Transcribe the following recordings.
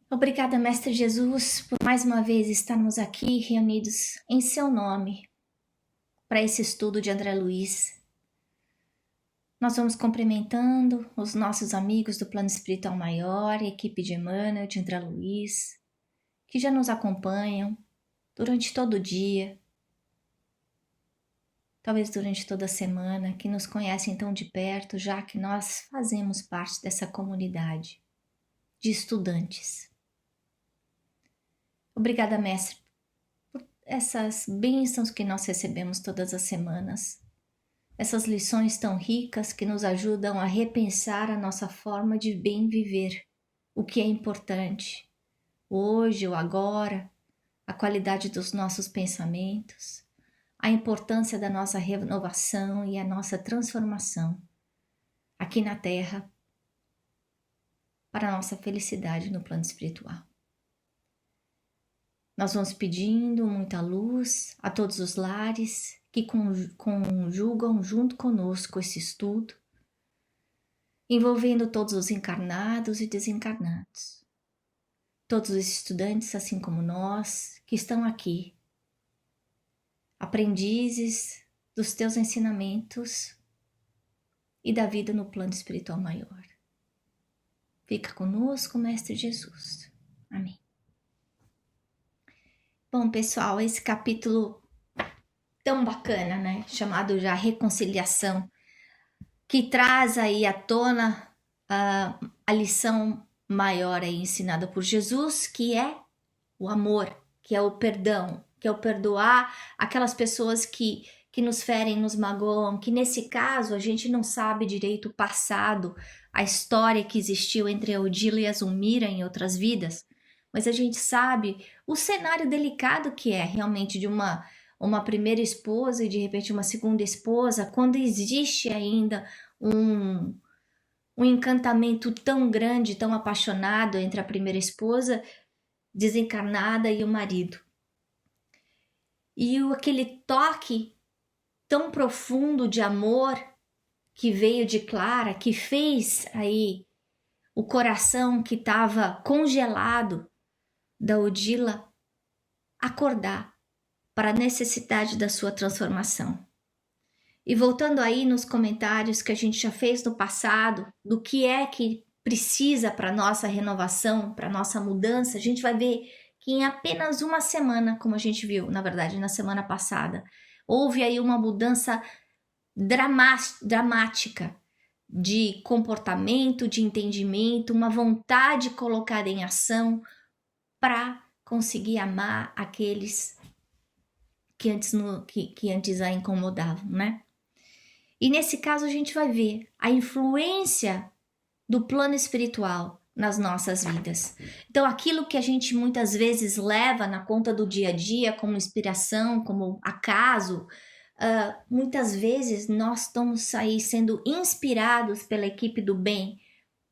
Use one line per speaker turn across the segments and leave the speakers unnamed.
Obrigada, Mestre Jesus, por mais uma vez estarmos aqui reunidos em seu nome para esse estudo de André Luiz. Nós vamos cumprimentando os nossos amigos do Plano Espiritual Maior, a equipe de Emmanuel, de André Luiz, que já nos acompanham durante todo o dia, talvez durante toda a semana, que nos conhecem tão de perto, já que nós fazemos parte dessa comunidade de estudantes. Obrigada, Mestre, por essas bênçãos que nós recebemos todas as semanas. Essas lições tão ricas que nos ajudam a repensar a nossa forma de bem viver, o que é importante, hoje ou agora, a qualidade dos nossos pensamentos, a importância da nossa renovação e a nossa transformação aqui na Terra para a nossa felicidade no plano espiritual. Nós vamos pedindo muita luz a todos os lares que conjugam junto conosco esse estudo, envolvendo todos os encarnados e desencarnados, todos os estudantes, assim como nós, que estão aqui, aprendizes dos teus ensinamentos e da vida no plano espiritual maior. Fica conosco, Mestre Jesus. Amém. Bom, pessoal, esse capítulo tão bacana, né? Chamado já Reconciliação, que traz aí à tona a lição maior aí ensinada por Jesus, que é o amor, que é o perdão, que é o perdoar aquelas pessoas que nos ferem, nos magoam, que nesse caso a gente não sabe direito o passado, a história que existiu entre a Odila e a Zulmira em outras vidas, mas a gente sabe o cenário delicado que é realmente de uma primeira esposa e de repente uma segunda esposa, quando existe ainda um encantamento tão grande, tão apaixonado entre a primeira esposa desencarnada e o marido. E aquele toque tão profundo de amor que veio de Clara, que fez aí o coração que estava congelado da Odila acordar para a necessidade da sua transformação. E voltando aí nos comentários que a gente já fez no passado, do que é que precisa para nossa renovação, para nossa mudança, a gente vai ver que em apenas uma semana, como a gente viu, na verdade, na semana passada, houve aí uma mudança dramática de comportamento, de entendimento, uma vontade colocada em ação para conseguir amar aqueles que antes a incomodavam, né? E nesse caso a gente vai ver a influência do plano espiritual nas nossas vidas. Então aquilo que a gente muitas vezes leva na conta do dia a dia como inspiração, como acaso, muitas vezes nós estamos aí sendo inspirados pela equipe do bem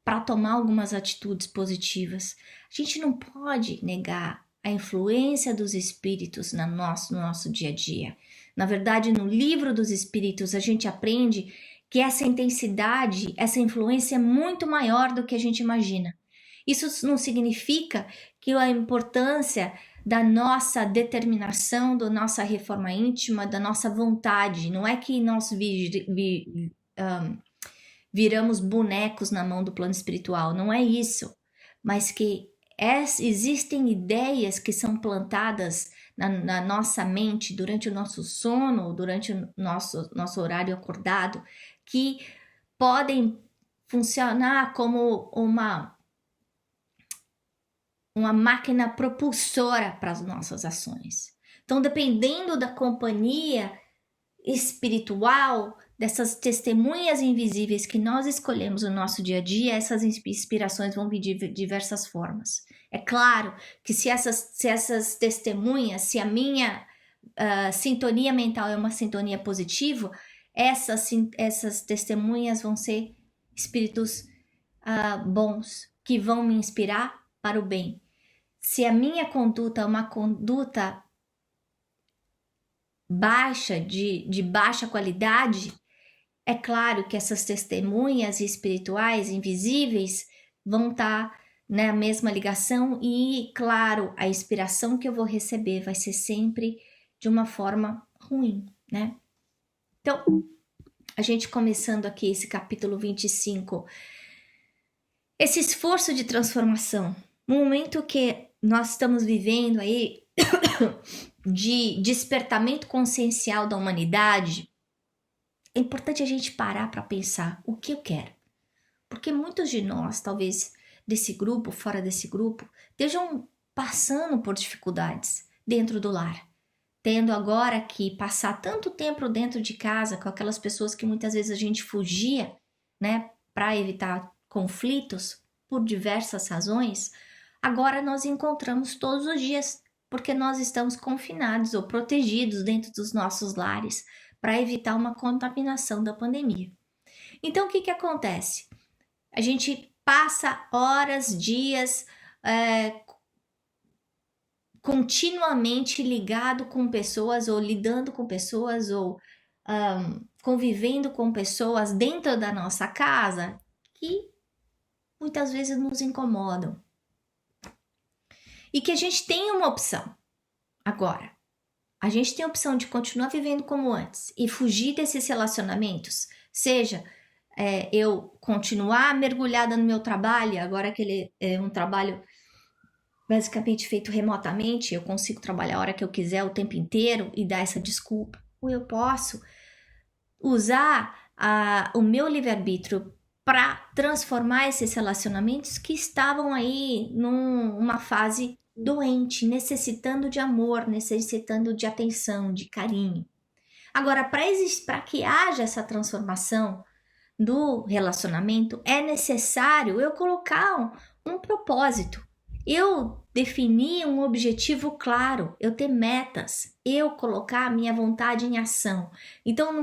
para tomar algumas atitudes positivas. A gente não pode negar a influência dos espíritos no nosso dia a dia. Na verdade, no livro dos espíritos, a gente aprende que essa intensidade, essa influência é muito maior do que a gente imagina. Isso não significa que a importância da nossa determinação, da nossa reforma íntima, da nossa vontade, não é que nós viramos bonecos na mão do plano espiritual, não é isso, mas que existem ideias que são plantadas na nossa mente durante o nosso sono, durante o nosso horário acordado, que podem funcionar como uma máquina propulsora para as nossas ações. Então, dependendo da companhia espiritual, dessas testemunhas invisíveis que nós escolhemos no nosso dia a dia, essas inspirações vão vir de diversas formas. É claro que se essas testemunhas, se a minha sintonia mental é uma sintonia positiva, essas testemunhas vão ser espíritos bons, que vão me inspirar para o bem. Se a minha conduta é uma conduta baixa, de baixa qualidade, é claro que essas testemunhas espirituais invisíveis vão estar né, a mesma ligação e, claro, a inspiração que eu vou receber vai ser sempre de uma forma ruim, né? Então, a gente começando aqui esse capítulo 25, esse esforço de transformação, no momento que nós estamos vivendo aí de despertamento consciencial da humanidade, é importante a gente parar para pensar o que eu quero. Porque muitos de nós, talvez desse grupo, fora desse grupo, estejam passando por dificuldades dentro do lar. Tendo agora que passar tanto tempo dentro de casa com aquelas pessoas que muitas vezes a gente fugia, né, para evitar conflitos por diversas razões, agora nós encontramos todos os dias, porque nós estamos confinados ou protegidos dentro dos nossos lares para evitar uma contaminação da pandemia. Então, o que acontece? A gente passa horas, dias, continuamente ligado com pessoas ou lidando com pessoas ou convivendo com pessoas dentro da nossa casa que muitas vezes nos incomodam. E que a gente tem uma opção agora. A gente tem a opção de continuar vivendo como antes e fugir desses relacionamentos, seja eu continuar mergulhada no meu trabalho, agora que ele é um trabalho basicamente feito remotamente, eu consigo trabalhar a hora que eu quiser, o tempo inteiro e dar essa desculpa. Ou eu posso usar o meu livre-arbítrio para transformar esses relacionamentos que estavam aí numa fase doente, necessitando de amor, necessitando de atenção, de carinho. Agora, para que haja essa transformação do relacionamento, é necessário eu colocar um propósito. Eu definir um objetivo claro, eu ter metas, eu colocar a minha vontade em ação. Então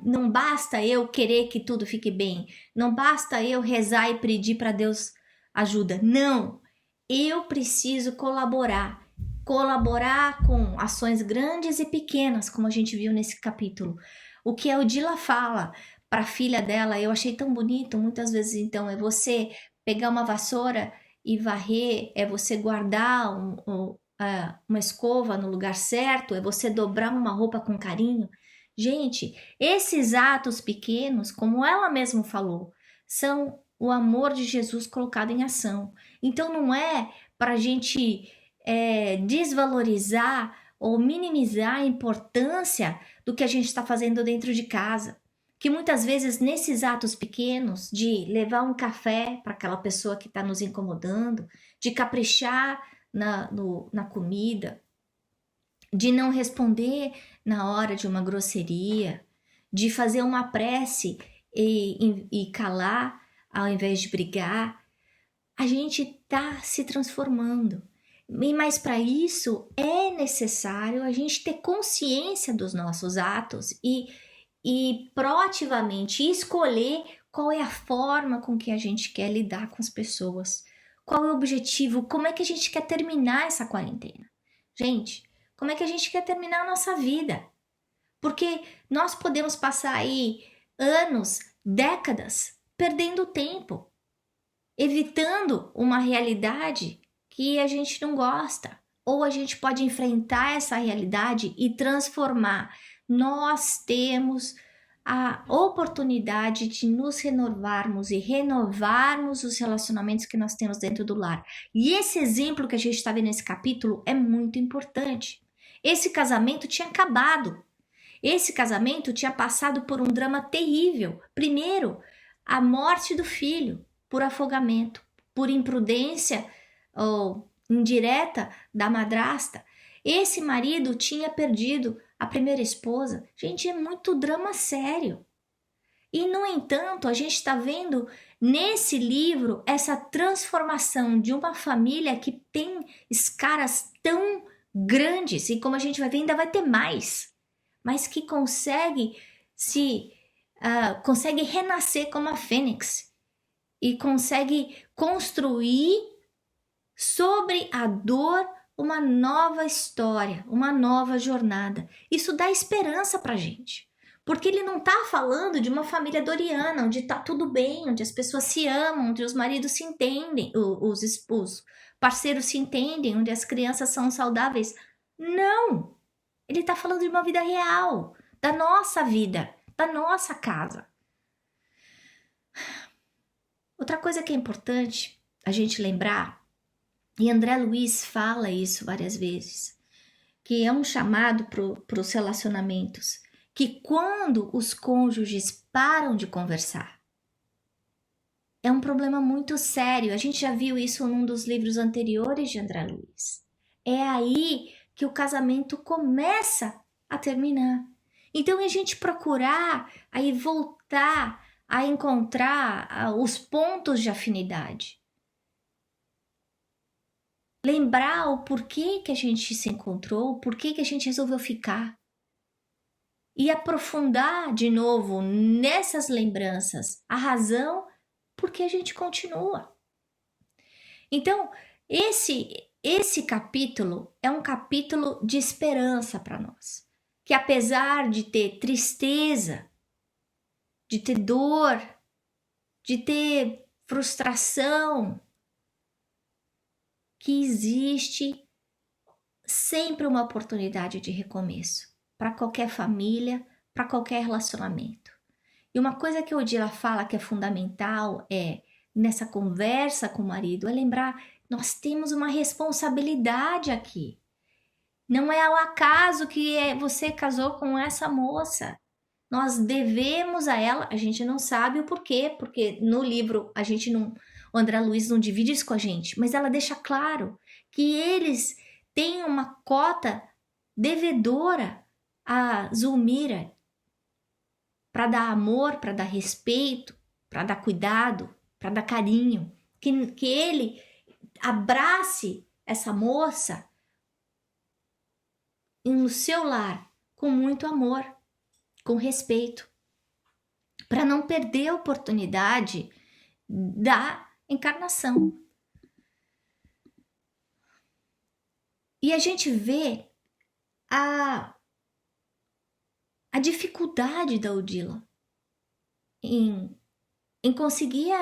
não basta eu querer que tudo fique bem, não basta eu rezar e pedir para Deus ajuda. Não, eu preciso colaborar com ações grandes e pequenas, como a gente viu nesse capítulo. O que a Odila fala para a filha dela, eu achei tão bonito, muitas vezes então, é você pegar uma vassoura e varrer, é você guardar uma escova no lugar certo, é você dobrar uma roupa com carinho. Gente, esses atos pequenos, como ela mesma falou, são o amor de Jesus colocado em ação. Então não é para a gente desvalorizar ou minimizar a importância do que a gente está fazendo dentro de casa. Que muitas vezes nesses atos pequenos de levar um café para aquela pessoa que está nos incomodando, de caprichar na comida, de não responder na hora de uma grosseria, de fazer uma prece e calar ao invés de brigar, a gente está se transformando. Mas para isso é necessário a gente ter consciência dos nossos atos e proativamente escolher qual é a forma com que a gente quer lidar com as pessoas. Qual é o objetivo? Como é que a gente quer terminar essa quarentena? Gente, como é que a gente quer terminar a nossa vida? Porque nós podemos passar aí anos, décadas, perdendo tempo, evitando uma realidade que a gente não gosta. Ou a gente pode enfrentar essa realidade e transformar. Nós temos a oportunidade de nos renovarmos e renovarmos os relacionamentos que nós temos dentro do lar. E esse exemplo que a gente está vendo nesse capítulo é muito importante. Esse casamento tinha acabado. Esse casamento tinha passado por um drama terrível. Primeiro, a morte do filho por afogamento, por imprudência ou indireta da madrasta. Esse marido tinha perdido a primeira esposa. Gente, é muito drama sério. E, no entanto, a gente está vendo nesse livro essa transformação de uma família que tem escaras tão grandes, e como a gente vai ver, ainda vai ter mais, mas que consegue renascer como a fênix e consegue construir sobre a dor uma nova história, uma nova jornada. Isso dá esperança pra gente, Porque ele não está falando de uma família doriana, onde está tudo bem, onde as pessoas se amam, onde os maridos se entendem, os parceiros se entendem, onde as crianças são saudáveis. Não! Ele está falando de uma vida real, da nossa vida, da nossa casa. Outra coisa que é importante a gente lembrar, e André Luiz fala isso várias vezes, que é um chamado para os relacionamentos, que quando os cônjuges param de conversar, é um problema muito sério. A gente já viu isso num dos livros anteriores de André Luiz. É aí que o casamento começa a terminar. Então, a gente procurar aí voltar a encontrar os pontos de afinidade. Lembrar o porquê que a gente se encontrou, o porquê que a gente resolveu ficar. E aprofundar de novo nessas lembranças a razão por que a gente continua. Então, esse capítulo é um capítulo de esperança para nós. Que apesar de ter tristeza, de ter dor, de ter frustração, que existe sempre uma oportunidade de recomeço para qualquer família, para qualquer relacionamento. E uma coisa que a Odila fala que é fundamental nessa conversa com o marido, é lembrar, nós temos uma responsabilidade aqui. Não é ao acaso que você casou com essa moça. Nós devemos a ela, a gente não sabe o porquê, porque no livro o André Luiz não divide isso com a gente, mas ela deixa claro que eles têm uma cota devedora a Zulmira para dar amor, para dar respeito, para dar cuidado, para dar carinho, que ele abrace essa moça no seu lar com muito amor, com respeito, para não perder a oportunidade da encarnação. E a gente vê a dificuldade da Odila em conseguir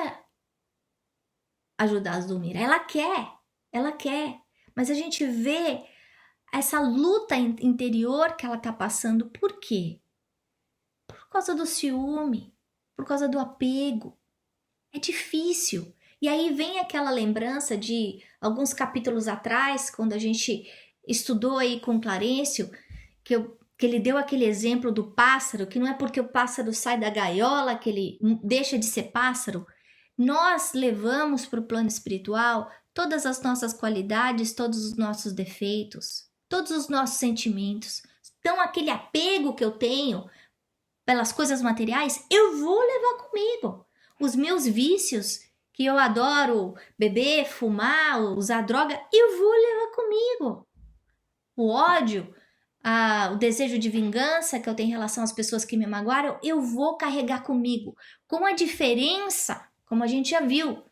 ajudar a Zulmira. Ela quer, mas a gente vê essa luta interior que ela está passando. Por quê? Por causa do ciúme, por causa do apego. É difícil. E aí vem aquela lembrança de alguns capítulos atrás, quando a gente estudou aí com Clarencio, que ele deu aquele exemplo do pássaro, que não é porque o pássaro sai da gaiola que ele deixa de ser pássaro. Nós levamos para o plano espiritual todas as nossas qualidades, todos os nossos defeitos, todos os nossos sentimentos. Então, aquele apego que eu tenho pelas coisas materiais, eu vou levar comigo. Os meus vícios, que eu adoro beber, fumar, usar droga, eu vou levar comigo. O ódio, o desejo de vingança que eu tenho em relação às pessoas que me magoaram, eu vou carregar comigo. Com a diferença, como a gente já viu,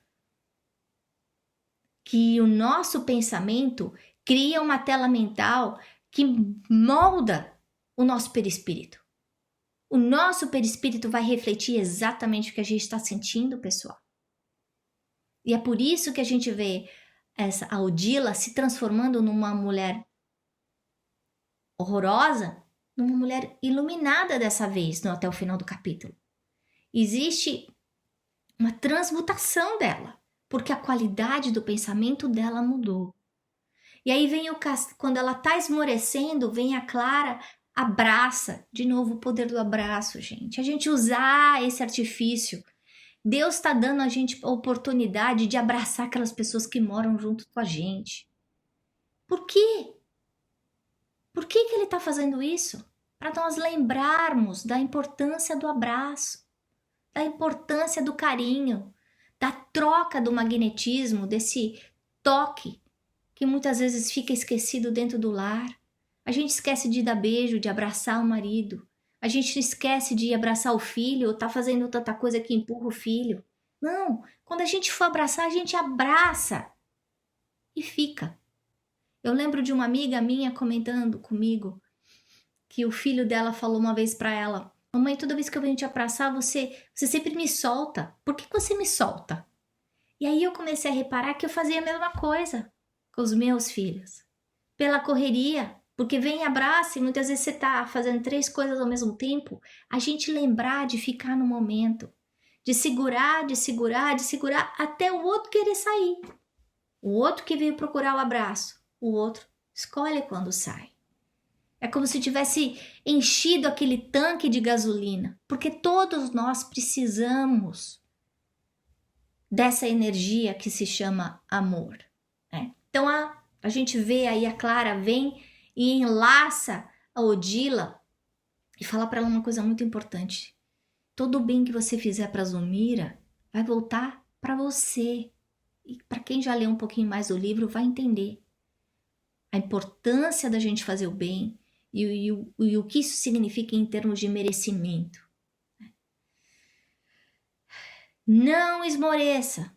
que o nosso pensamento cria uma tela mental que molda o nosso perispírito. O nosso perispírito vai refletir exatamente o que a gente está sentindo, pessoal. E é por isso que a gente vê a Odila se transformando numa mulher horrorosa, numa mulher iluminada dessa vez, até o final do capítulo. Existe uma transmutação dela, porque a qualidade do pensamento dela mudou. E aí vem quando ela está esmorecendo, vem a Clara, abraça, de novo o poder do abraço, gente. A gente usar esse artifício. Deus está dando a gente a oportunidade de abraçar aquelas pessoas que moram junto com a gente. Por quê? Por que ele está fazendo isso? Para nós lembrarmos da importância do abraço, da importância do carinho, da troca do magnetismo, desse toque que muitas vezes fica esquecido dentro do lar. A gente esquece de dar beijo, de abraçar o marido. A gente esquece de abraçar o filho ou tá fazendo tanta coisa que empurra o filho. Não, quando a gente for abraçar, a gente abraça e fica. Eu lembro de uma amiga minha comentando comigo que o filho dela falou uma vez para ela: Mamãe, toda vez que eu venho te abraçar, você sempre me solta. Por que você me solta? E aí eu comecei a reparar que eu fazia a mesma coisa com os meus filhos. Pela correria, porque vem e abraça e muitas vezes você tá fazendo 3 coisas ao mesmo tempo. A gente lembrar de ficar no momento, de segurar até o outro querer sair. O outro que veio procurar o abraço, o outro escolhe quando sai. É como se tivesse enchido aquele tanque de gasolina, porque todos nós precisamos dessa energia que se chama amor, né? Então a gente vê aí a Clara vem e enlaça a Odila e fala para ela uma coisa muito importante. Todo o bem que você fizer para Zulmira vai voltar para você. E para quem já leu um pouquinho mais do livro vai entender a importância da gente fazer o bem e o que isso significa em termos de merecimento. Não esmoreça.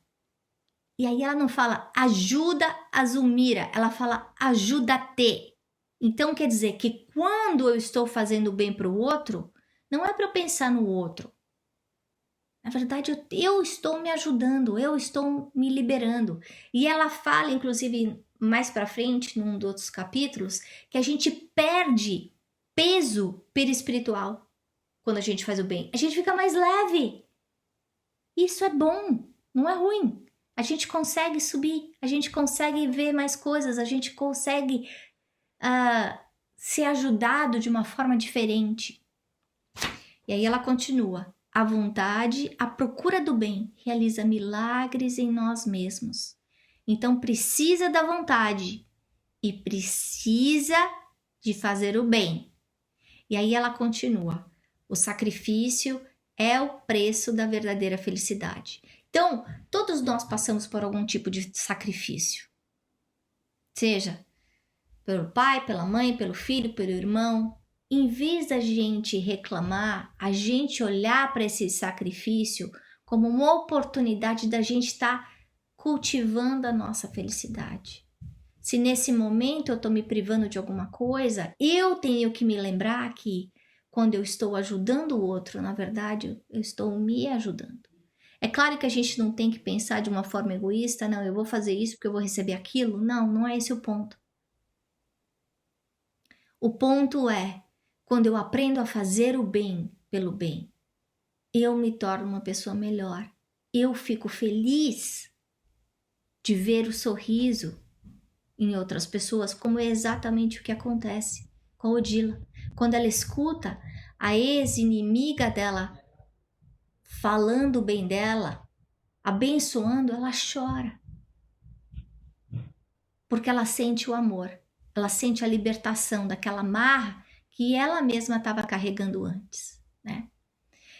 E aí ela não fala ajuda a Zulmira, ela fala ajuda-te. Então quer dizer que quando eu estou fazendo bem para o outro, não é para eu pensar no outro. Na verdade, eu estou me ajudando, eu estou me liberando. E ela fala, inclusive, mais para frente, num dos outros capítulos, que a gente perde peso perispiritual quando a gente faz o bem. A gente fica mais leve. Isso é bom, não é ruim. A gente consegue subir, a gente consegue ver mais coisas, a gente consegue ser ajudado de uma forma diferente. E aí ela continua. A vontade, a procura do bem, realiza milagres em nós mesmos. Então precisa da vontade e precisa de fazer o bem. E aí ela continua. O sacrifício é o preço da verdadeira felicidade. Então, todos nós passamos por algum tipo de sacrifício. Seja pelo pai, pela mãe, pelo filho, pelo irmão. Em vez da gente reclamar, a gente olhar para esse sacrifício como uma oportunidade da gente estar cultivando a nossa felicidade. Se nesse momento eu estou me privando de alguma coisa, eu tenho que me lembrar que quando eu estou ajudando o outro, na verdade, eu estou me ajudando. É claro que a gente não tem que pensar de uma forma egoísta, não, eu vou fazer isso porque eu vou receber aquilo. Não, não é esse o ponto. O ponto é, quando eu aprendo a fazer o bem pelo bem, eu me torno uma pessoa melhor. Eu fico feliz de ver o sorriso em outras pessoas, como é exatamente o que acontece com a Odila. Quando ela escuta a ex-inimiga dela falando bem dela, abençoando, ela chora. Porque ela sente o amor, ela sente a libertação daquela amarra que ela mesma estava carregando antes, né?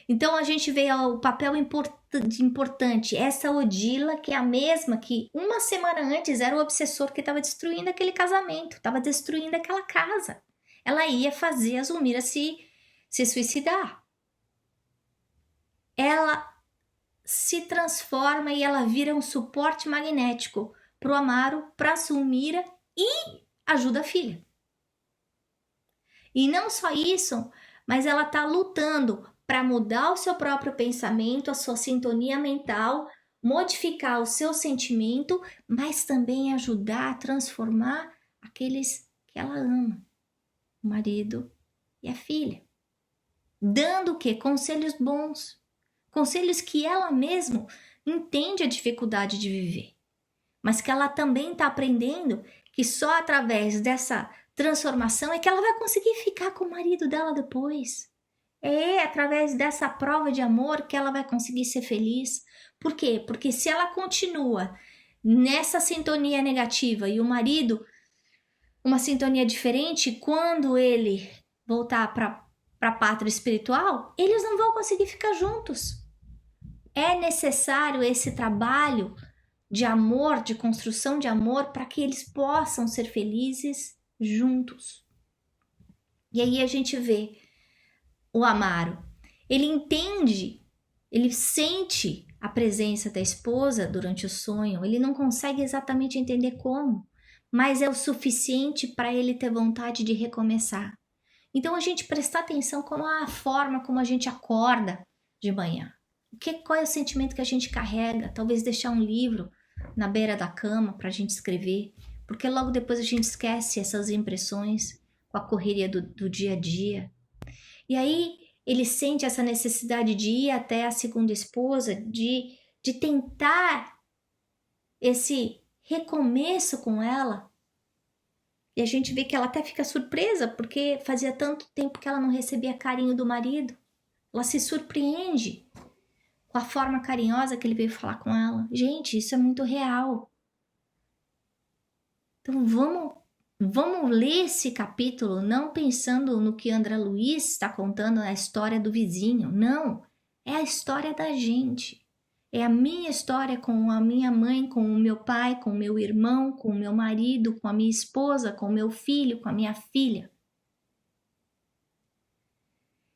Então a gente vê o papel importante, essa Odila, que é a mesma que uma semana antes era o obsessor que estava destruindo aquele casamento, estava destruindo aquela casa. Ela ia fazer a Zulmira se suicidar. Ela se transforma e ela vira um suporte magnético para o Amaro, para a Zulmira e ajuda a filha. E não só isso, mas ela está lutando para mudar o seu próprio pensamento, a sua sintonia mental, modificar o seu sentimento, mas também ajudar a transformar aqueles que ela ama, o marido e a filha. Dando o quê? Conselhos bons, conselhos que ela mesma entende a dificuldade de viver, mas que ela também está aprendendo que só através dessa transformação é que ela vai conseguir ficar com o marido dela depois. É através dessa prova de amor que ela vai conseguir ser feliz. Por quê? Porque se ela continua nessa sintonia negativa e o marido uma sintonia diferente, quando ele voltar para a pátria espiritual, eles não vão conseguir ficar juntos. É necessário esse trabalho de amor, de construção de amor, para que eles possam ser felizes juntos. E aí a gente vê o Amaro, ele entende, ele sente a presença da esposa durante o sonho, ele não consegue exatamente entender como, mas é o suficiente para ele ter vontade de recomeçar. Então a gente prestar atenção como a forma como a gente acorda de manhã. Qual é o sentimento que a gente carrega? Talvez deixar um livro na beira da cama para a gente escrever, porque logo depois a gente esquece essas impressões com a correria do dia a dia. E aí ele sente essa necessidade de ir até a segunda esposa, de tentar esse recomeço com ela. E a gente vê que ela até fica surpresa, porque fazia tanto tempo que ela não recebia carinho do marido. Ela se surpreende com a forma carinhosa que ele veio falar com ela. Gente, isso é muito real. Então vamos ler esse capítulo não pensando no que André Luiz está contando na história do vizinho. Não, é a história da gente. É a minha história com a minha mãe, com o meu pai, com o meu irmão, com o meu marido, com a minha esposa, com o meu filho, com a minha filha.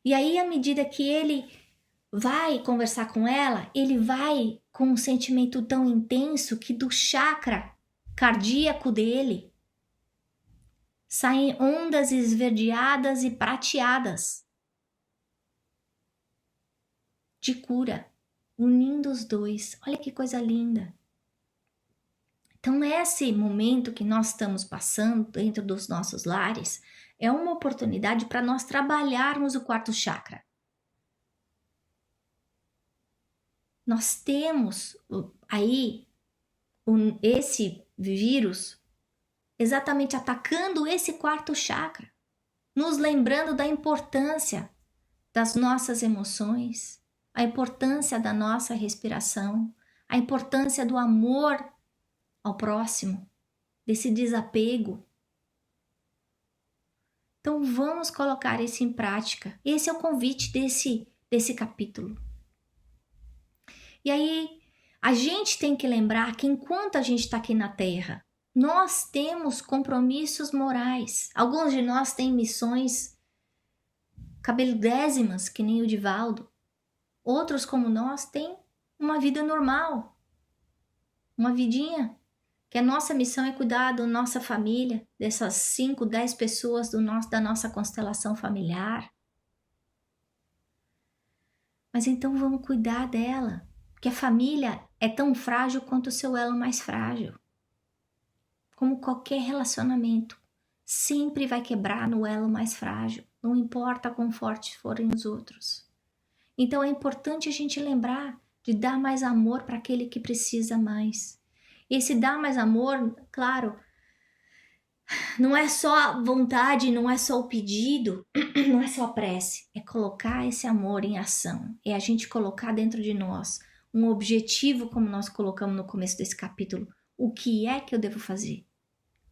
E aí, à medida que ele vai conversar com ela, ele vai com um sentimento tão intenso que do chakra cardíaco dele saem ondas esverdeadas e prateadas de cura, unindo os dois. Olha que coisa linda. Então, esse momento que nós estamos passando dentro dos nossos lares é uma oportunidade para nós trabalharmos o quarto chakra. Nós temos aí esse vírus exatamente atacando esse quarto chakra, nos lembrando da importância das nossas emoções, a importância da nossa respiração, a importância do amor ao próximo, desse desapego. Então vamos colocar isso em prática. Esse é o convite desse capítulo. E aí a gente tem que lembrar que enquanto a gente está aqui na Terra, nós temos compromissos morais. Alguns de nós têm missões cabeludésimas, que nem o Divaldo. Outros, como nós, têm uma vida normal, uma vidinha, que a nossa missão é cuidar da nossa família, dessas 5, 10 pessoas da nossa constelação familiar. Mas então vamos cuidar dela, porque a família é tão frágil quanto o seu elo mais frágil. Como qualquer relacionamento, sempre vai quebrar no elo mais frágil, não importa quão fortes forem os outros. Então é importante a gente lembrar de dar mais amor para aquele que precisa mais. E esse dar mais amor, claro, não é só vontade, não é só o pedido, não é só a prece, é colocar esse amor em ação, é a gente colocar dentro de nós um objetivo, como nós colocamos no começo desse capítulo. O que é que eu devo fazer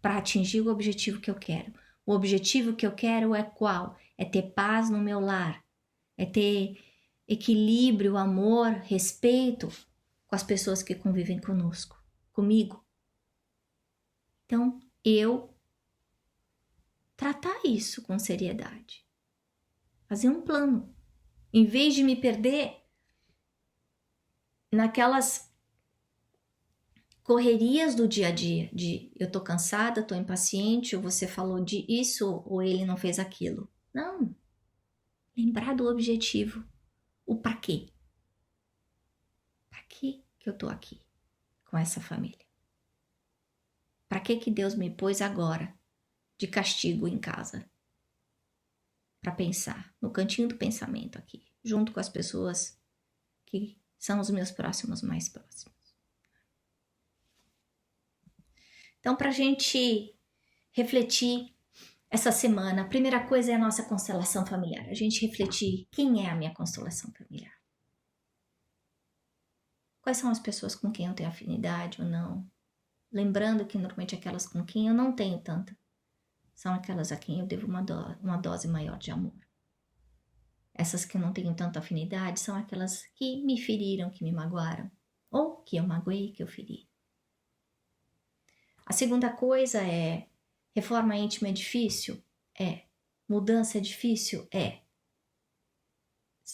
para atingir o objetivo que eu quero? O objetivo que eu quero é qual? É ter paz no meu lar, é ter equilíbrio, amor, respeito com as pessoas que convivem comigo. Então, eu tratar isso com seriedade. Fazer um plano. Em vez de me perder naquelas correrias do dia a dia, de eu tô cansada, tô impaciente, ou você falou de isso, ou ele não fez aquilo. Não. Lembrar do objetivo. O para quê? Para que eu tô aqui com essa família? Para que Deus me pôs agora de castigo em casa? Para pensar, no cantinho do pensamento aqui, junto com as pessoas que são os meus próximos mais próximos. Então, para a gente refletir essa semana, a primeira coisa é a nossa constelação familiar. A gente refletir quem é a minha constelação familiar. Quais são as pessoas com quem eu tenho afinidade ou não? Lembrando que normalmente aquelas com quem eu não tenho tanta são aquelas a quem eu devo uma dose maior de amor. Essas que eu não tenho tanta afinidade são aquelas que me feriram, que me magoaram, ou que eu magoei, que eu feri. A segunda coisa é: reforma íntima é difícil? É. Mudança é difícil? É.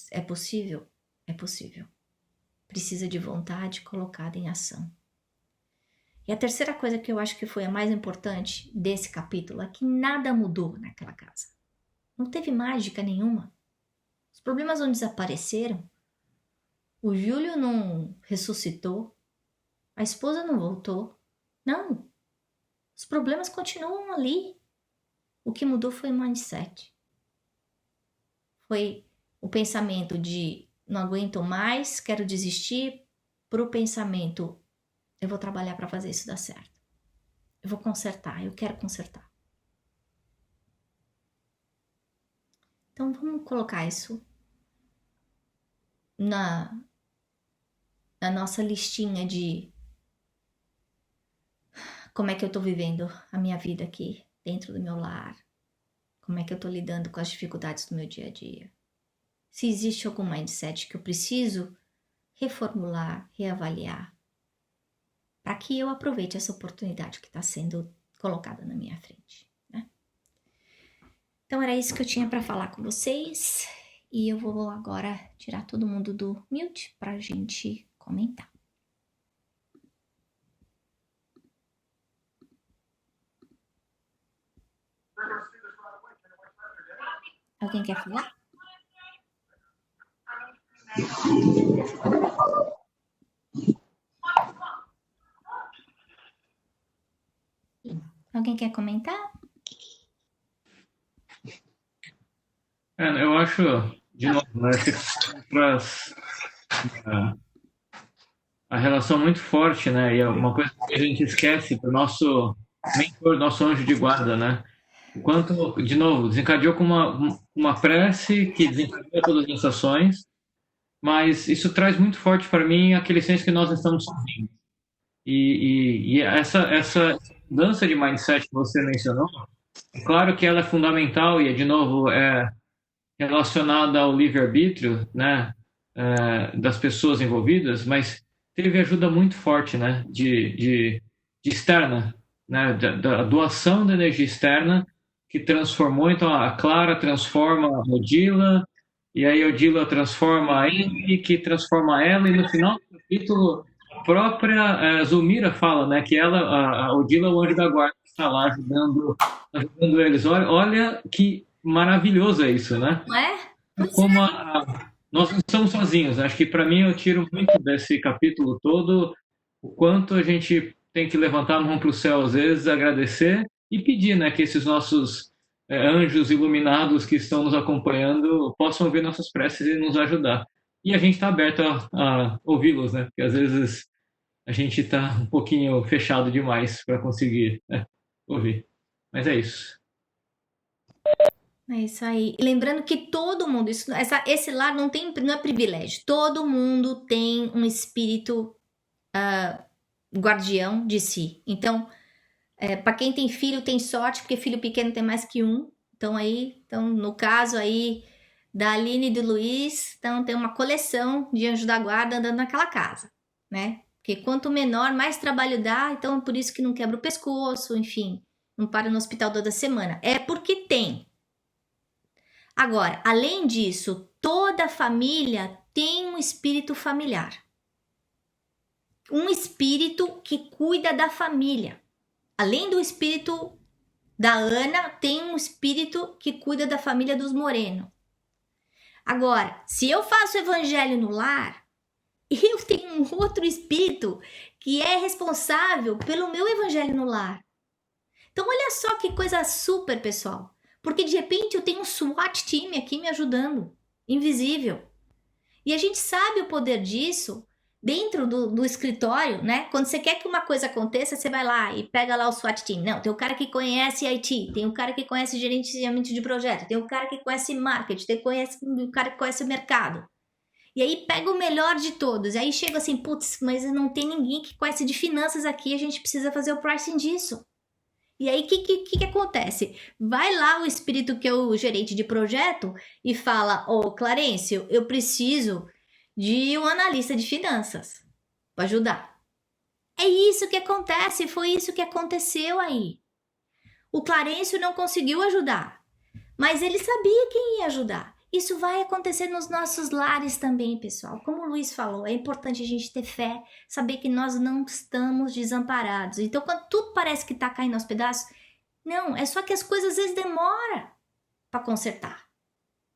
É possível? É possível. Precisa de vontade colocada em ação. E a terceira coisa que eu acho que foi a mais importante desse capítulo é que nada mudou naquela casa. Não teve mágica nenhuma. Os problemas não desapareceram. O Júlio não ressuscitou. A esposa não voltou. Não. Os problemas continuam ali. O que mudou foi o mindset. Foi o pensamento de não aguento mais, quero desistir, para o pensamento eu vou trabalhar para fazer isso dar certo. Eu vou consertar, eu quero consertar. Então vamos colocar isso na nossa listinha de como é que eu estou vivendo a minha vida aqui dentro do meu lar. Como é que eu estou lidando com as dificuldades do meu dia a dia. Se existe algum mindset que eu preciso reformular, reavaliar, para que eu aproveite essa oportunidade que está sendo colocada na minha frente, né? Então era isso que eu tinha para falar com vocês e eu vou agora tirar todo mundo do mute para a gente comentar. Alguém quer falar? Alguém quer comentar?
Eu acho, de novo, né, traz a relação muito forte, né? E é uma coisa que a gente esquece do nosso mentor, nosso anjo de guarda, né? O quanto, de novo, desencadeou com uma prece que desencadeia todas as ações, mas isso traz muito forte para mim aquele senso que nós não estamos sozinhos. E essa mudança de mindset que você mencionou, é claro que ela é fundamental e, de novo, relacionada ao livre-arbítrio, né, das pessoas envolvidas, mas teve ajuda muito forte, né, de externa, né, da doação da energia externa que transformou. Então a Clara transforma a Odila, e aí a Odila transforma a Amy, que transforma ela, e no final do capítulo a própria Zulmira fala, né, que ela, a Odila é o anjo da guarda que está lá ajudando eles. Olha que maravilhoso é isso, né?
Não é? Pois
Como
é.
nós não estamos sozinhos. Acho que para mim eu tiro muito desse capítulo todo o quanto a gente tem que levantar a mão para o céu às vezes, agradecer e pedir, né, que esses nossos anjos iluminados que estão nos acompanhando possam ouvir nossas preces e nos ajudar. E a gente está aberto a ouvi-los, né? Porque às vezes a gente está um pouquinho fechado demais para conseguir, né, ouvir. Mas é isso.
É isso aí. E lembrando que todo mundo, esse lar não é privilégio. Todo mundo tem um espírito guardião de si. Então, para quem tem filho, tem sorte, porque filho pequeno tem mais que um. Então, no caso aí da Aline e do Luiz, então tem uma coleção de anjo da guarda andando naquela casa, né? Porque quanto menor, mais trabalho dá, então é por isso que não quebra o pescoço, enfim, não para no hospital toda semana. É porque tem. Agora, além disso, toda família tem um espírito familiar. Um espírito que cuida da família. Além do espírito da Ana, tem um espírito que cuida da família dos Moreno. Agora, se eu faço evangelho no lar, eu tenho um outro espírito que é responsável pelo meu evangelho no lar. Então, olha só que coisa super, pessoal. Porque de repente eu tenho um SWAT time aqui me ajudando, invisível. E a gente sabe o poder disso dentro do escritório, né? Quando você quer que uma coisa aconteça, você vai lá e pega lá o SWAT team. Não, tem o cara que conhece IT, tem o cara que conhece gerenciamento de projeto, tem o cara que conhece marketing, tem o cara que conhece o mercado. E aí pega o melhor de todos. E aí chega assim, putz, mas não tem ninguém que conhece de finanças aqui, a gente precisa fazer o pricing disso. E aí, o que acontece? Vai lá o espírito que é o gerente de projeto e fala, Clarencio, eu preciso de um analista de finanças para ajudar. É isso que acontece, foi isso que aconteceu aí. O Clarencio não conseguiu ajudar, mas ele sabia quem ia ajudar. Isso vai acontecer nos nossos lares também, pessoal. Como o Luiz falou, é importante a gente ter fé, saber que nós não estamos desamparados. Então, quando tudo parece que está caindo aos pedaços, não, é só que as coisas às vezes demoram. para consertar.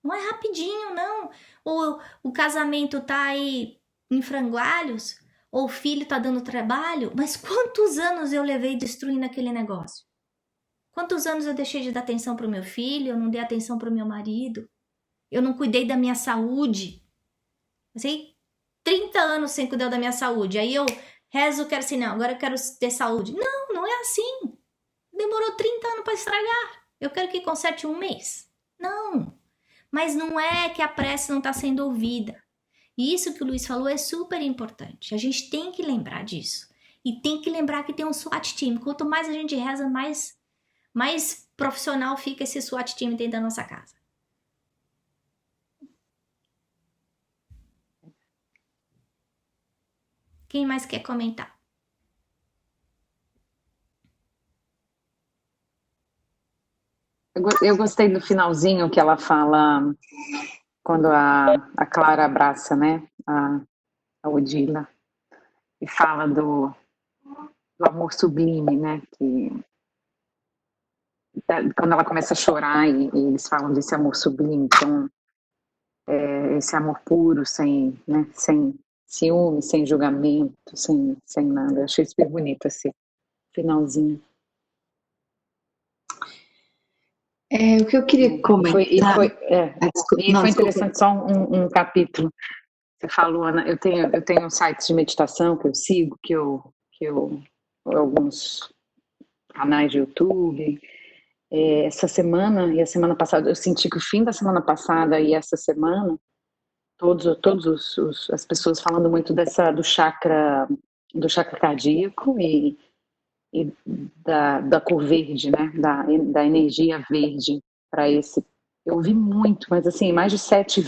Não é rapidinho, não. Ou o casamento tá aí em frangalhos, ou o filho tá dando trabalho, mas quantos anos eu levei destruindo aquele negócio? Quantos anos eu deixei de dar atenção pro meu filho, eu não dei atenção pro meu marido, eu não cuidei da minha saúde. Passei 30 anos sem cuidar da minha saúde. Aí eu rezo, quero assim, não, agora eu quero ter saúde. Não, não é assim. Demorou 30 anos para estragar. Eu quero que conserte um mês. Não. Mas não é que a prece não está sendo ouvida. E isso que o Luiz falou é super importante. A gente tem que lembrar disso. E tem que lembrar que tem um SWAT team. Quanto mais a gente reza, mais profissional fica esse SWAT team dentro da nossa casa. Quem mais quer comentar?
Eu gostei do finalzinho que ela fala quando a Clara abraça, né, a Odila, e fala do amor sublime, né, quando ela começa a chorar e eles falam desse amor sublime, então esse amor puro, sem ciúme, sem julgamento, sem nada. Eu achei super bonito esse finalzinho.
O que eu queria comentar...
E foi interessante, só um capítulo. Você falou, Ana, eu tenho sites de meditação que eu sigo, alguns canais de YouTube. Essa semana e a semana passada, eu senti que o fim da semana passada e essa semana, todos as pessoas falando muito do chakra cardíaco e da cor verde, né? Da energia verde para esse. Eu ouvi muito, mas assim, mais de 7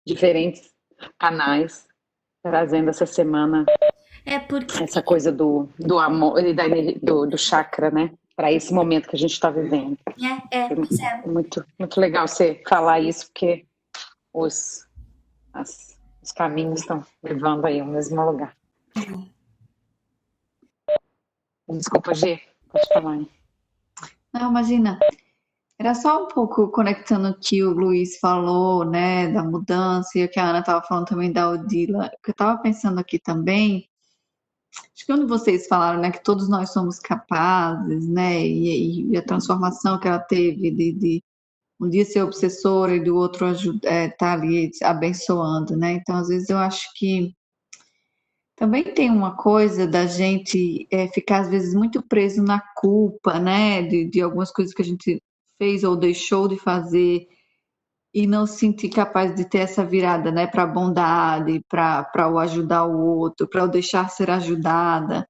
diferentes canais trazendo essa semana essa coisa do amor e do chakra, né? Para esse momento que a gente está vivendo. Muito, muito legal você falar isso, porque os caminhos estão levando aí ao mesmo lugar. Desculpa, Gê, pode falar. Hein?
Não, imagina. Era só um pouco conectando o que o Luiz falou, né, da mudança, e o que a Ana estava falando também da Odila. O que eu estava pensando aqui também, acho que quando vocês falaram, né, que todos nós somos capazes, né, e a transformação que ela teve de um dia ser obsessora e do outro tá ali abençoando, né, então às vezes eu acho que também tem uma coisa da gente ficar às vezes muito preso na culpa, né, de algumas coisas que a gente fez ou deixou de fazer e não se sentir capaz de ter essa virada, né, para a bondade, para o ajudar o outro, para o deixar ser ajudada.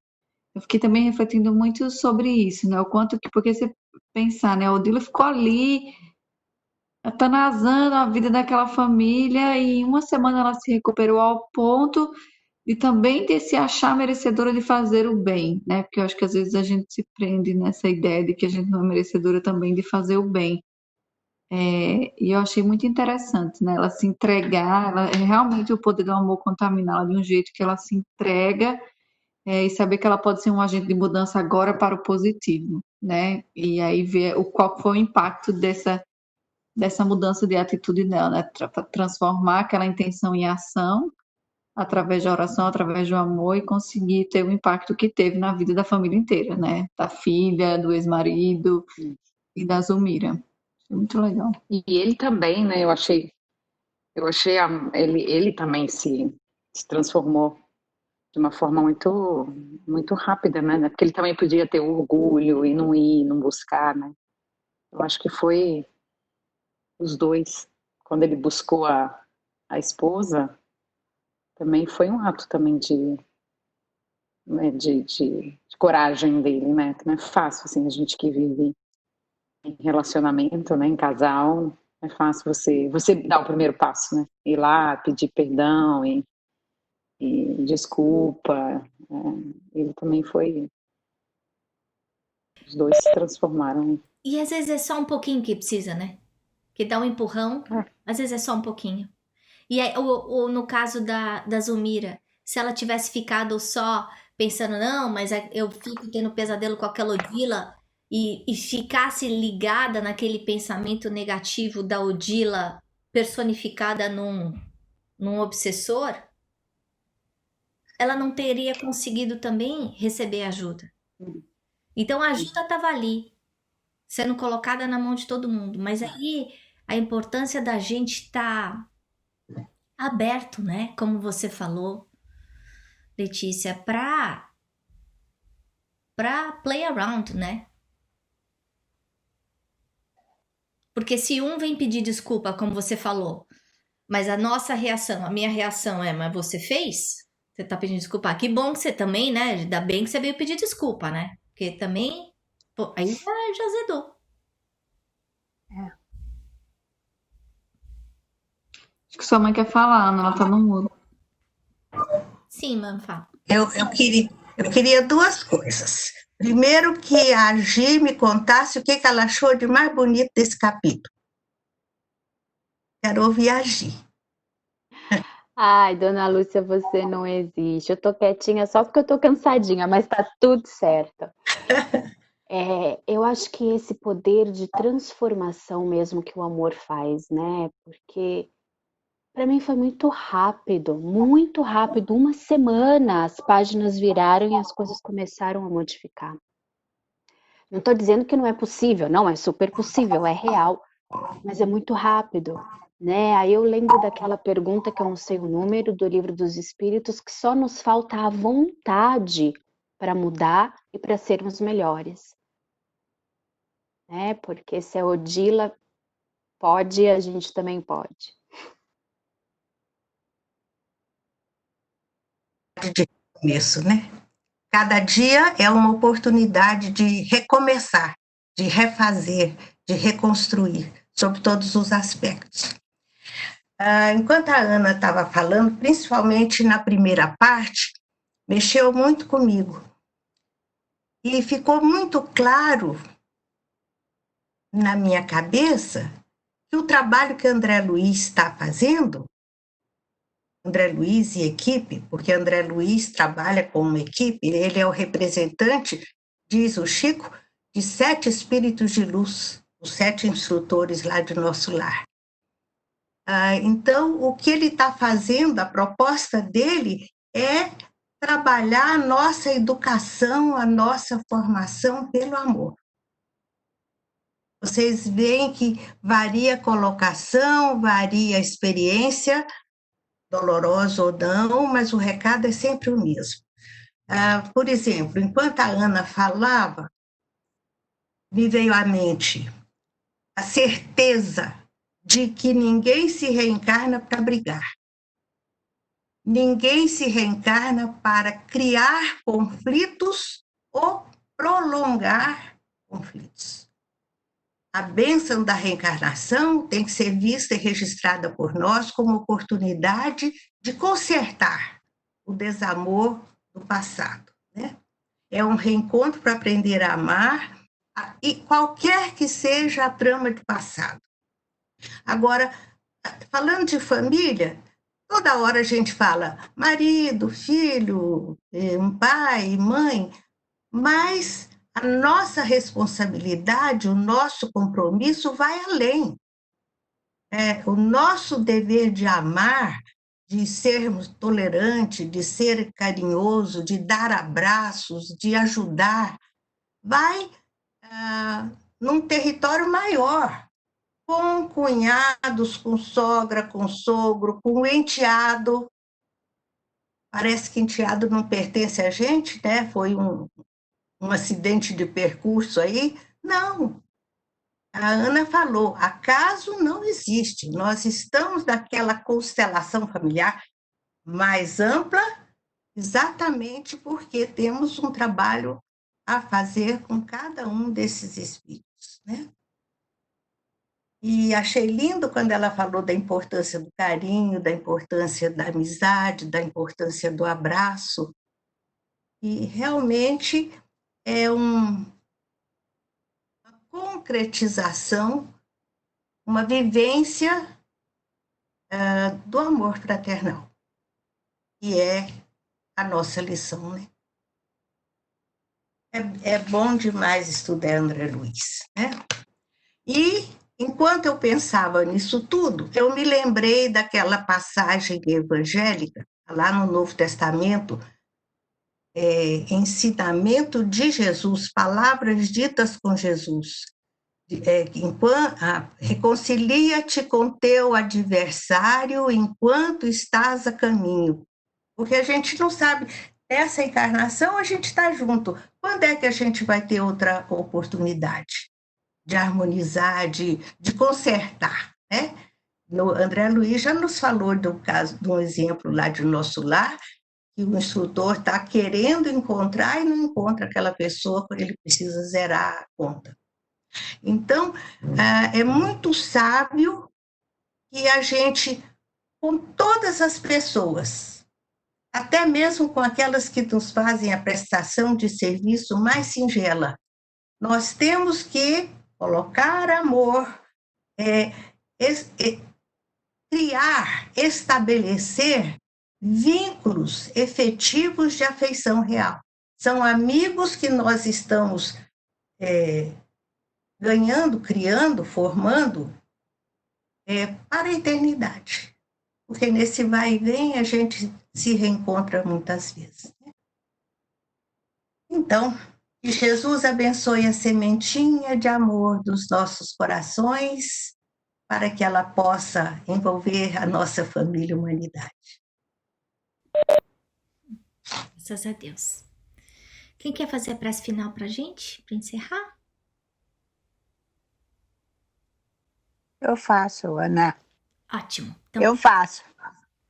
Eu fiquei também refletindo muito sobre isso, né, o quanto que, porque você pensar, né, a Odila ficou ali atanazando a vida daquela família e em uma semana ela se recuperou ao ponto de também ter se achar merecedora de fazer o bem, né? Porque eu acho que às vezes a gente se prende nessa ideia de que a gente não é merecedora também de fazer o bem. E eu achei muito interessante, né? Ela se entregar, ela é realmente o poder do amor contaminá-la de um jeito que ela se entrega e saber que ela pode ser um agente de mudança agora para o positivo, né? E aí ver qual foi o impacto dessa mudança de atitude dela, né? Transformar aquela intenção em ação através da oração, através do amor e conseguir ter o impacto que teve na vida da família inteira, né? Da filha, do ex-marido e da Zulmira. Muito legal.
E ele também, né? Eu achei ele também se transformou de uma forma muito, muito rápida, né? Porque ele também podia ter orgulho e não ir, não buscar, né? Eu acho que foi os dois. Quando ele buscou a esposa, também foi um ato também de coragem dele, né? Que não é fácil, assim, a gente que vive em relacionamento, né? Em casal, não é fácil você dar o primeiro passo, né? Ir lá, pedir perdão e desculpa. Ele também foi... Os dois se transformaram.
E às vezes é só um pouquinho que precisa, né? Que dá um empurrão, às vezes é só um pouquinho. E aí, no caso da Zulmira, se ela tivesse ficado só pensando, não, mas eu fico tendo pesadelo com aquela Odila, e ficasse ligada naquele pensamento negativo da Odila personificada num obsessor, ela não teria conseguido também receber ajuda. Então a ajuda estava ali, sendo colocada na mão de todo mundo. Mas aí a importância da gente estar aberto, né? Como você falou, Letícia, para play around, né? Porque se um vem pedir desculpa, como você falou, mas a nossa reação, a minha reação é, mas você fez? Você tá pedindo desculpa? Que bom que você também, né? Ainda bem que você veio pedir desculpa, né? Porque também, pô, aí já azedou.
Acho que sua mãe quer falar, Ana, ela tá no mudo.
Sim, mãe, fala.
Eu queria duas coisas. Primeiro, que a Gi me contasse o que ela achou de mais bonito desse capítulo. Quero ouvir a Gi.
Ai, dona Lúcia, você não existe. Eu tô quietinha só porque eu tô cansadinha, mas tá tudo certo. Eu acho que esse poder de transformação mesmo que o amor faz, né? Porque para mim foi muito rápido, muito rápido. Uma semana as páginas viraram e as coisas começaram a modificar. Não estou dizendo que não é possível, não, é super possível, é real, mas é muito rápido, né? Aí eu lembro daquela pergunta que eu não sei o número do Livro dos Espíritos, que só nos falta a vontade para mudar e para sermos melhores, né? Porque se a Odila pode, a gente também pode.
De começo, né? Cada dia é uma oportunidade de recomeçar, de refazer, de reconstruir, sob todos os aspectos. Enquanto a Ana estava falando, principalmente na primeira parte, mexeu muito comigo. E ficou muito claro na minha cabeça que o trabalho que André Luiz está fazendo, André Luiz e equipe, porque André Luiz trabalha com uma equipe, ele é o representante, diz o Chico, de 7 espíritos de luz, os 7 instrutores lá de nosso lar. Então, o que ele está fazendo, a proposta dele é trabalhar a nossa educação, a nossa formação pelo amor. Vocês veem que varia a colocação, varia a experiência, dolorosa ou não, mas o recado é sempre o mesmo. Por exemplo, enquanto a Ana falava, me veio à mente a certeza de que ninguém se reencarna para brigar. Ninguém se reencarna para criar conflitos ou prolongar conflitos. A bênção da reencarnação tem que ser vista e registrada por nós como oportunidade de consertar o desamor do passado, né? É um reencontro para aprender a amar, e qualquer que seja a trama de passado. Agora, falando de família, toda hora a gente fala marido, filho, um pai, mãe, mas a nossa responsabilidade, o nosso compromisso vai além. O nosso dever de amar, de sermos tolerantes, de ser carinhoso, de dar abraços, de ajudar, vai num território maior, com cunhados, com sogra, com sogro, com enteado. Parece que enteado não pertence a gente, né? Foi um acidente de percurso aí. Não. A Ana falou, acaso não existe. Nós estamos naquela constelação familiar mais ampla, exatamente porque temos um trabalho a fazer com cada um desses espíritos, né? E achei lindo quando ela falou da importância do carinho, da importância da amizade, da importância do abraço. E realmente é uma concretização, uma vivência do amor fraternal, que é a nossa lição, né? É bom demais estudar André Luiz, né? E enquanto eu pensava nisso tudo, eu me lembrei daquela passagem evangélica, lá no Novo Testamento, ensinamento de Jesus, palavras ditas com Jesus. Reconcilia-te com teu adversário enquanto estás a caminho. Porque a gente não sabe, essa encarnação a gente está junto. Quando é que a gente vai ter outra oportunidade de harmonizar, de consertar, né? André Luiz já nos falou do caso, de um exemplo lá de Nosso Lar, que o instrutor está querendo encontrar e não encontra aquela pessoa quando ele precisa zerar a conta. Então, é muito sábio que a gente, com todas as pessoas, até mesmo com aquelas que nos fazem a prestação de serviço mais singela, nós temos que colocar amor, criar, estabelecer vínculos efetivos de afeição real. São amigos que nós estamos ganhando, criando, formando para a eternidade. Porque nesse vai e vem a gente se reencontra muitas vezes. Então, que Jesus abençoe a sementinha de amor dos nossos corações para que ela possa envolver a nossa família e humanidade.
Graças a Deus. Quem quer fazer a prece final pra gente, para encerrar?
Eu faço, Ana.
Ótimo. Então,
Eu faço,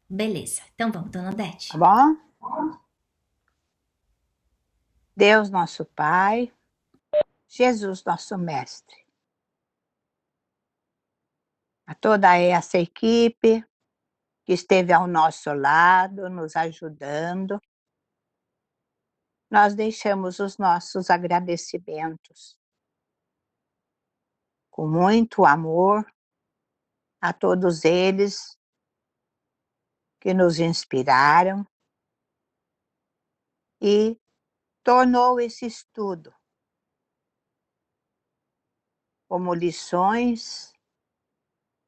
beleza. Então vamos, dona Odete.
tá bom? Deus, nosso Pai, Jesus, nosso Mestre, a toda essa equipe que esteve ao nosso lado, nos ajudando, nós deixamos os nossos agradecimentos com muito amor a todos eles que nos inspiraram e tornou esse estudo como lições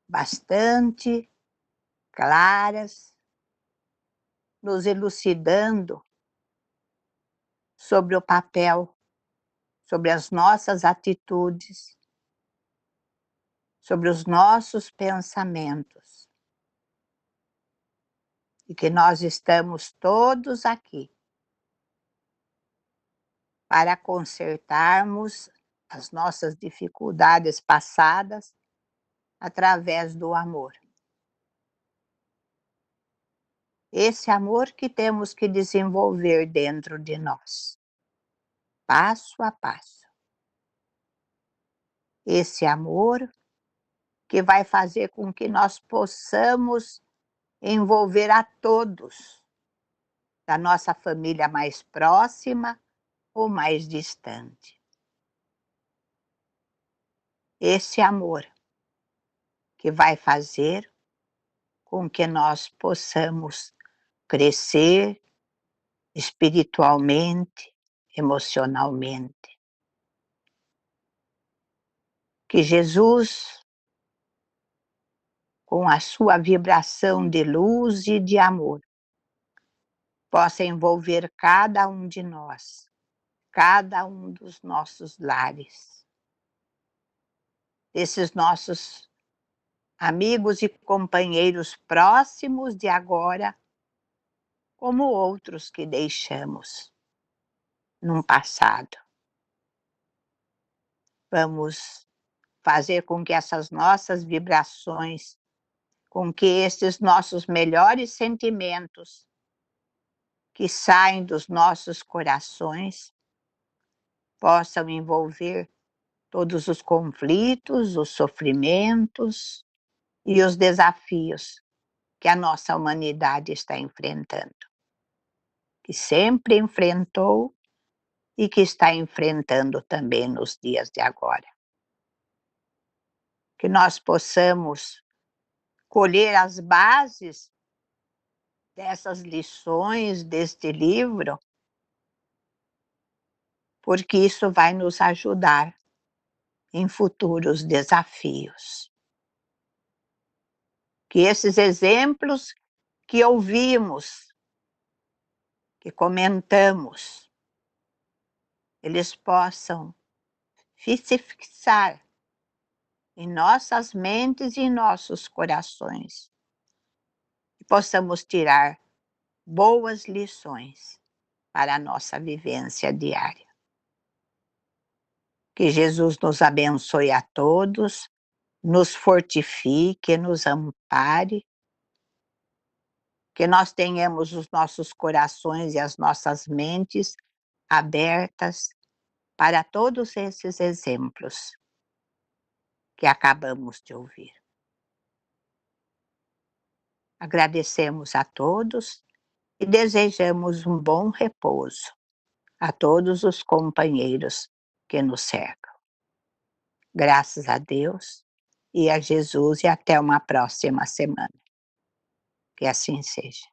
bastante claras, nos elucidando sobre o papel, sobre as nossas atitudes, sobre os nossos pensamentos. E que nós estamos todos aqui para consertarmos as nossas dificuldades passadas através do amor. Esse amor que temos que desenvolver dentro de nós, passo a passo. Esse amor que vai fazer com que nós possamos envolver a todos, da nossa família mais próxima ou mais distante. Esse amor que vai fazer com que nós possamos crescer espiritualmente, emocionalmente. Que Jesus, com a sua vibração de luz e de amor, possa envolver cada um de nós, cada um dos nossos lares, esses nossos amigos e companheiros próximos de agora, como outros que deixamos num passado. Vamos fazer com que essas nossas vibrações, com que esses nossos melhores sentimentos que saem dos nossos corações possam envolver todos os conflitos, os sofrimentos e os desafios que a nossa humanidade está enfrentando, que sempre enfrentou e que está enfrentando também nos dias de agora. Que nós possamos colher as bases dessas lições deste livro porque isso vai nos ajudar em futuros desafios. Que esses exemplos que ouvimos, que comentamos, eles possam se fixar em nossas mentes e em nossos corações. E possamos tirar boas lições para a nossa vivência diária. Que Jesus nos abençoe a todos, nos fortifique, nos ampare, que nós tenhamos os nossos corações e as nossas mentes abertas para todos esses exemplos que acabamos de ouvir. Agradecemos a todos e desejamos um bom repouso a todos os companheiros que nos cercam. Graças a Deus e a Jesus, e até uma próxima semana. Que assim seja.